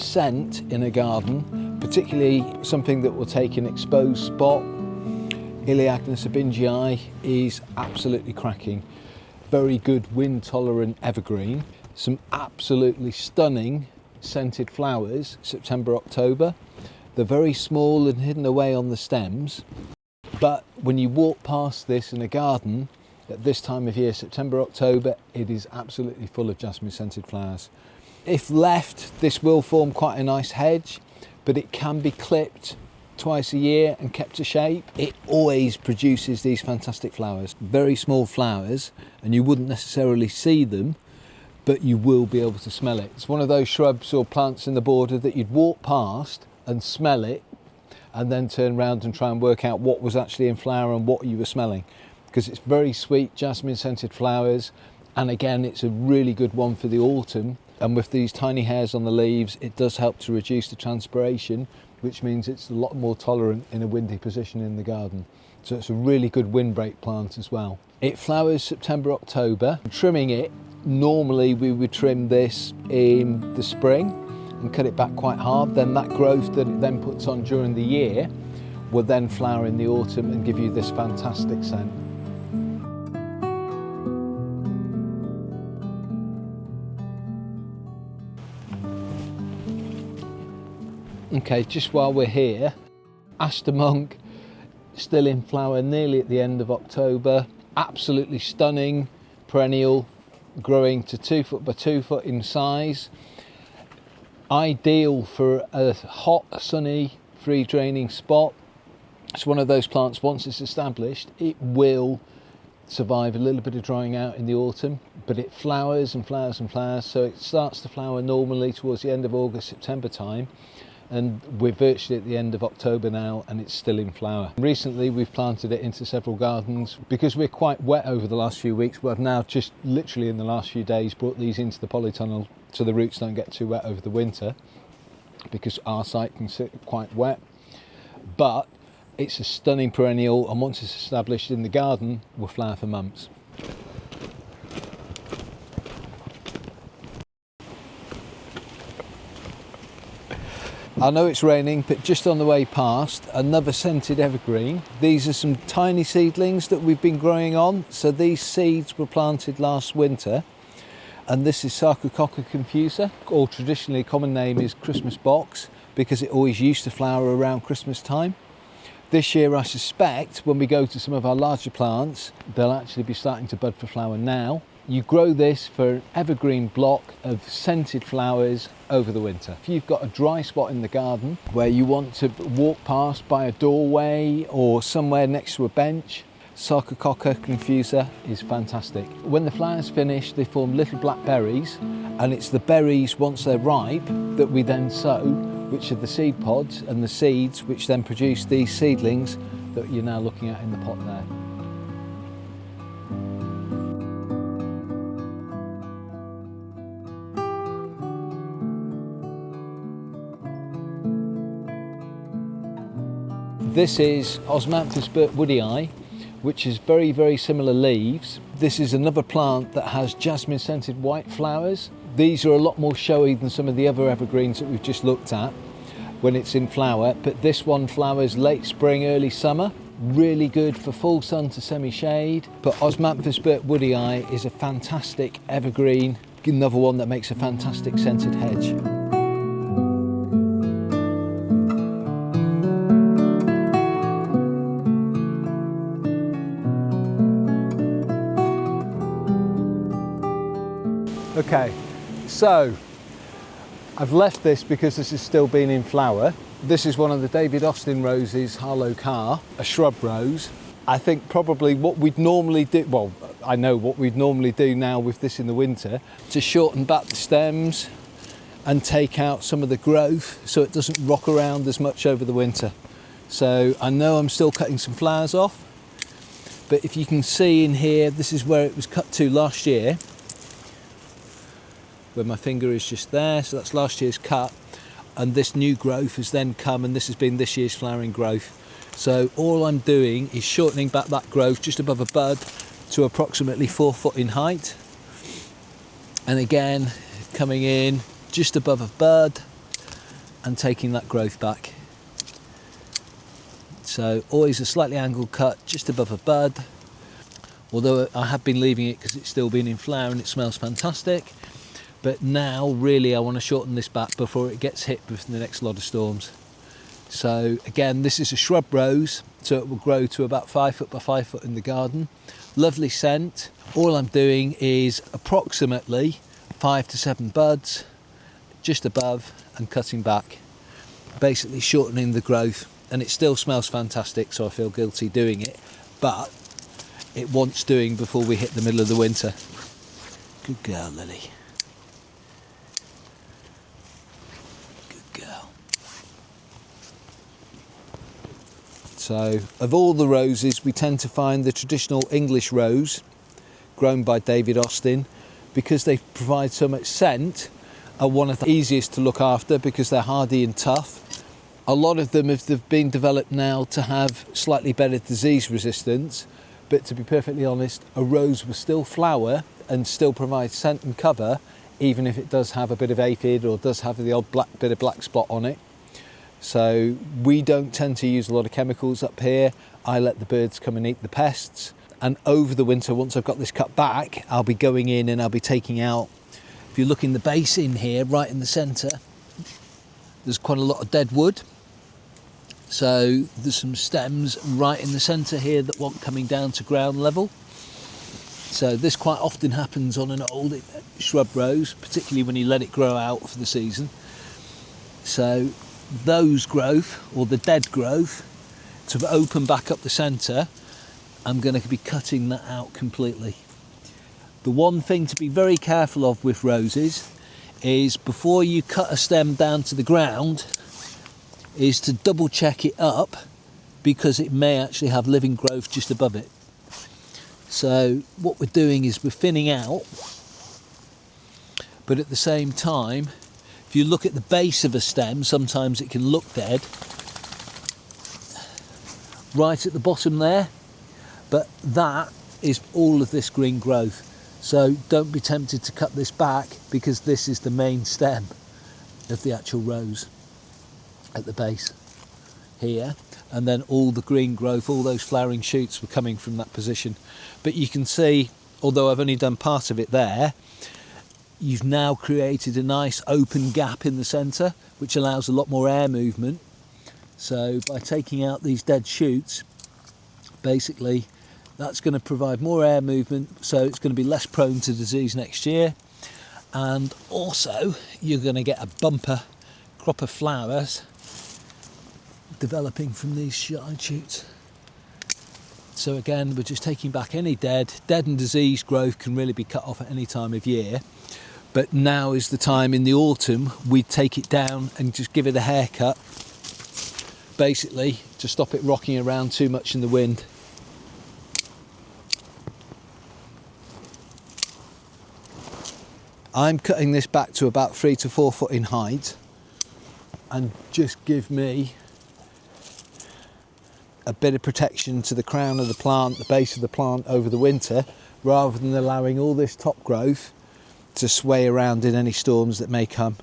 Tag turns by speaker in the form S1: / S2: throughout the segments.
S1: scent in a garden, particularly something that will take an exposed spot, Iliacna sabingii is absolutely cracking. Very good wind tolerant evergreen. Some absolutely stunning scented flowers, September, October. They're very small and hidden away on the stems. But when you walk past this in a garden at this time of year, September, October, it is absolutely full of jasmine scented flowers. If left, this will form quite a nice hedge, but it can be clipped twice a year and kept to shape. It always produces these fantastic flowers, very small flowers, and you wouldn't necessarily see them, but you will be able to smell it. It's one of those shrubs or plants in the border that you'd walk past and smell it and then turn around and try and work out what was actually in flower and what you were smelling, because it's very sweet jasmine scented flowers. And again, it's a really good one for the autumn, and with these tiny hairs on the leaves, it does help to reduce the transpiration, which means it's a lot more tolerant in a windy position in the garden. So it's a really good windbreak plant as well. It flowers September, October. Trimming it, normally we would trim this in the spring and cut it back quite hard. Then that growth that it then puts on during the year will then flower in the autumn and give you this fantastic scent. Okay, just while we're here, Aster monk, still in flower nearly at the end of October. Absolutely stunning, perennial, growing to 2 foot by 2 foot in size. Ideal for a hot, sunny, free draining spot. It's one of those plants, once it's established, it will survive a little bit of drying out in the autumn, but it flowers and flowers and flowers. So it starts to flower normally towards the end of August, September time. And we're virtually at the end of October now and it's still in flower. Recently we've planted it into several gardens because we're quite wet over the last few weeks. We've now just literally in the last few days brought these into the polytunnel so the roots don't get too wet over the winter, because our site can sit quite wet. But it's a stunning perennial, and once it's established in the garden, will flower for months. I know it's raining, but just on the way past, another scented evergreen. These are some tiny seedlings that we've been growing on. So these seeds were planted last winter, and this is Sarcococca confusa, or traditionally common name is Christmas box, because it always used to flower around Christmas time. This year, I suspect, when we go to some of our larger plants, they'll actually be starting to bud for flower now. You grow this for an evergreen block of scented flowers over the winter. If you've got a dry spot in the garden where you want to walk past by a doorway or somewhere next to a bench, Sarcococca confusa is fantastic. When the flowers finish, they form little black berries, and it's the berries, once they're ripe, that we then sow, which are the seed pods, and the seeds which then produce these seedlings that you're now looking at in the pot there. This is Osmanthus burtwoodii, which is very, very similar leaves. This is another plant that has jasmine scented white flowers. These are a lot more showy than some of the other evergreens that we've just looked at when it's in flower, but this one flowers late spring, early summer. Really good for full sun to semi-shade, but Osmanthus burtwoodii is a fantastic evergreen, another one that makes a fantastic scented hedge. Okay, so I've left this because this has still been in flower. This is one of the David Austin roses, Harlow Carr, a shrub rose. I think probably what we'd normally do, well, I know what we'd normally do now with this in the winter, to shorten back the stems and take out some of the growth so it doesn't rock around as much over the winter. So I know I'm still cutting some flowers off, but if you can see in here, this is where it was cut to last year, where my finger is just there, so that's last year's cut, and this new growth has then come, and this has been this year's flowering growth. So all I'm doing is shortening back that growth just above a bud to approximately 4 foot in height, and again coming in just above a bud and taking that growth back. So always a slightly angled cut just above a bud, although I have been leaving it because it's still been in flower and it smells fantastic. But now really I want to shorten this back before it gets hit with the next lot of storms. So again, this is a shrub rose, so it will grow to about 5 foot by 5 foot in the garden. Lovely scent. All I'm doing is approximately 5 to 7 buds just above and cutting back, basically shortening the growth. And it still smells fantastic, so I feel guilty doing it, but it wants doing before we hit the middle of the winter. Good girl, Lily. So of all the roses, we tend to find the traditional English rose grown by David Austin, because they provide so much scent, are one of the easiest to look after because they're hardy and tough. A lot of them have been developed now to have slightly better disease resistance, but to be perfectly honest, a rose will still flower and still provide scent and cover, even if it does have a bit of aphid or does have the odd bit of black spot on it. So we don't tend to use a lot of chemicals up here. I let the birds come and eat the pests. And over the winter, once I've got this cut back, I'll be going in and I'll be taking out, if you look in the basin here, right in the centre, there's quite a lot of dead wood. So there's some stems right in the centre here that want coming down to ground level. So this quite often happens on an old shrub rose, particularly when you let it grow out for the season. So those growth, or the dead growth, to open back up the centre, I'm going to be cutting that out completely. The one thing to be very careful of with roses is before you cut a stem down to the ground is to double check it up, because it may actually have living growth just above it. So what we're doing is we're thinning out, but at the same time, if you look at the base of a stem, sometimes it can look dead, right at the bottom there, but that is all of this green growth. So don't be tempted to cut this back, because this is the main stem of the actual rose at the base here, and then all the green growth, all those flowering shoots were coming from that position. But you can see, although I've only done part of it there, you've now created a nice open gap in the centre, which allows a lot more air movement. So by taking out these dead shoots, basically that's going to provide more air movement, so it's going to be less prone to disease next year. And also you're going to get a bumper crop of flowers developing from these shoots. So again, we're just taking back any dead and diseased growth can really be cut off at any time of year. But now is the time in the autumn we take it down and just give it a haircut, basically to stop it rocking around too much in the wind. I'm cutting this back to about 3 to 4 foot in height, and just give me a bit of protection to the crown of the plant, the base of the plant over the winter, rather than allowing all this top growth to sway around in any storms that may come.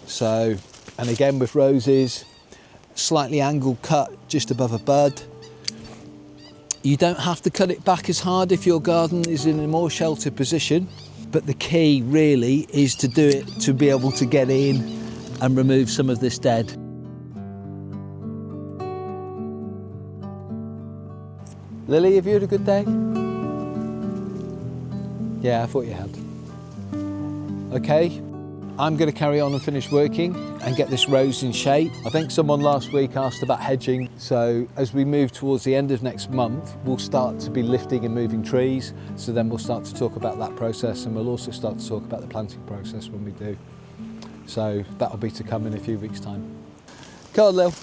S1: So, and again with roses, slightly angled cut just above a bud. You don't have to cut it back as hard if your garden is in a more sheltered position, but the key really is to do it to be able to get in and remove some of this dead. Lily, have you had a good day? Yeah, I thought you had. Okay, I'm going to carry on and finish working and get this rose in shape. I think someone last week asked about hedging, so as we move towards the end of next month, we'll start to be lifting and moving trees, so then we'll start to talk about that process, and we'll also start to talk about the planting process when we do. So that'll be to come in a few weeks' time. Come on, Lil.